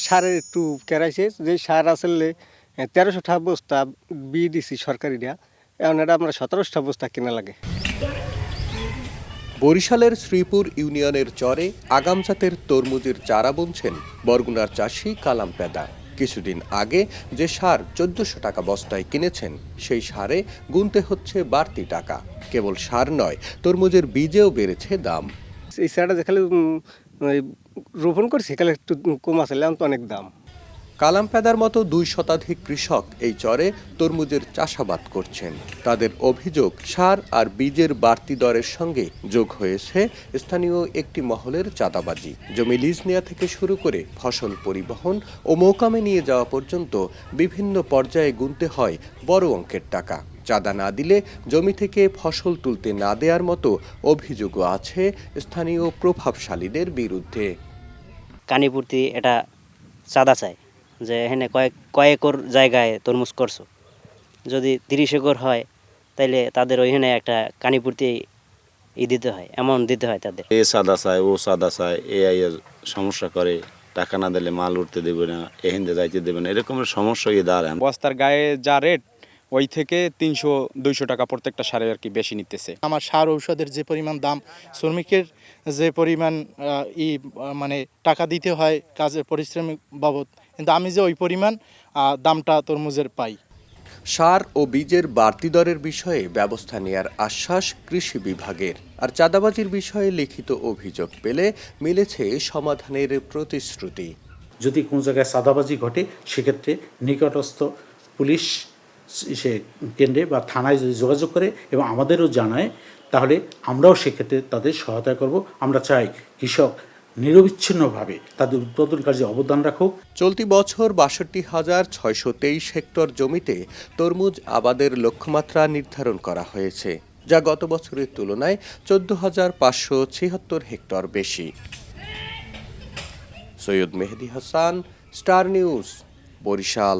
সারের একটু কেরাইছে যে সার আসলে 1300 বস্তা দিছি সরকারিরা, এখন এটা আমরা 1700 বস্তা কেনা লাগে। বরিশালের শ্রীপুর ইউনিয়নের চরে আগাম জাতের তরমুজের চারা বুনছেন বরগুনার চাষি কালাম পেদা। কিছুদিন আগে যে সার 1400 টাকা বস্তায় কিনেছেন, সেই সারে গুনতে হচ্ছে বাড়তি টাকা। কেবল সার নয়, তরমুজের বীজেও বেড়েছে দাম। এই সারটা যেখানে রোপণ করছি সেখানে একটু কম আছে, এখন তো অনেক দাম। কালাম পেদার মতো 2 শতাধিক কৃষক এই চরে তরমুজের চাষাবাদ করছেন। তাদের অভিযোগ, সার আর বীজের বাড়তি দরের সঙ্গে যোগ হয়েছে স্থানীয় একটি মহলের চাঁদাবাজি। জমি লিজ নেওয়া থেকে শুরু করে ফসল পরিবহন ও মোকামে নিয়ে যাওয়া পর্যন্ত বিভিন্ন পর্যায়ে গুনতে হয় বড় অঙ্কের টাকা। চাঁদা না দিলে জমি থেকে ফসল তুলতে না দেওয়ার মতো অভিযোগও আছে স্থানীয় প্রভাবশালীদের বিরুদ্ধে। কানিপুর্তি এটা চাঁদা চায় যে এখানে কয় একর জায়গায় তরমুজ করছো, যদি 30 একর হয় তাইলে তাদের ওইখানে একটা কানিপুর্তি দিতে হয়, অ্যামাউন্ট দিতে হয় তাদের। এ সাদা চায়, ও সাদা চায়, এআই এর সমস্যা করে, টাকা না দিলে মাল উঠতে দেবে না, এহিন্দে যাইতে দেবে না, এরকমের সমস্যা দাঁড়ায়। বস্তার গায়ে যা রেট, ওই থেকে 300-200 টাকা প্রত্যেকটা সারে আর কি বেশি নিতেছে। আমার সার ঔষধের যে পরিমাণ দাম, শ্রমিকের যে পরিমাণ মানে টাকা দিতে হয় কাজের পরিশ্রমিক বাবদ, কিন্তু আমি যে ওই পরিমাণ দামটা তরমুজের পাই। সার ও বীজের বাড়তি দরের বিষয়ে ব্যবস্থা নেয়ার আশ্বাস কৃষি বিভাগের। আর চাঁদাবাজির বিষয়ে লিখিত অভিযোগ পেলে মিলেছে সমাধানের প্রতিশ্রুতি। যদি কোনো জায়গায় চাঁদাবাজি ঘটে, সেক্ষেত্রে নিকটস্থ পুলিশ সে কেন্দ্রে বা থানায় যদি যোগাযোগ করে এবং আমাদেরও জানায়, তাহলে আমরাও সেক্ষেত্রে তাদের সহায়তা করব। আমরা চাই কৃষক নিরবিচ্ছিন্নভাবে তাদের উৎপাদন কার্যে অবদান রাখুক। চলতি বছর ৬২,৬২৩ হেক্টর জমিতে তরমুজ আবাদের লক্ষ্যমাত্রা নির্ধারণ করা হয়েছে, যা গত বছরের তুলনায় ১৪,৫৭৬ হেক্টর বেশি। সৈয়দ মেহেদী হাসান, স্টার নিউজ, বরিশাল।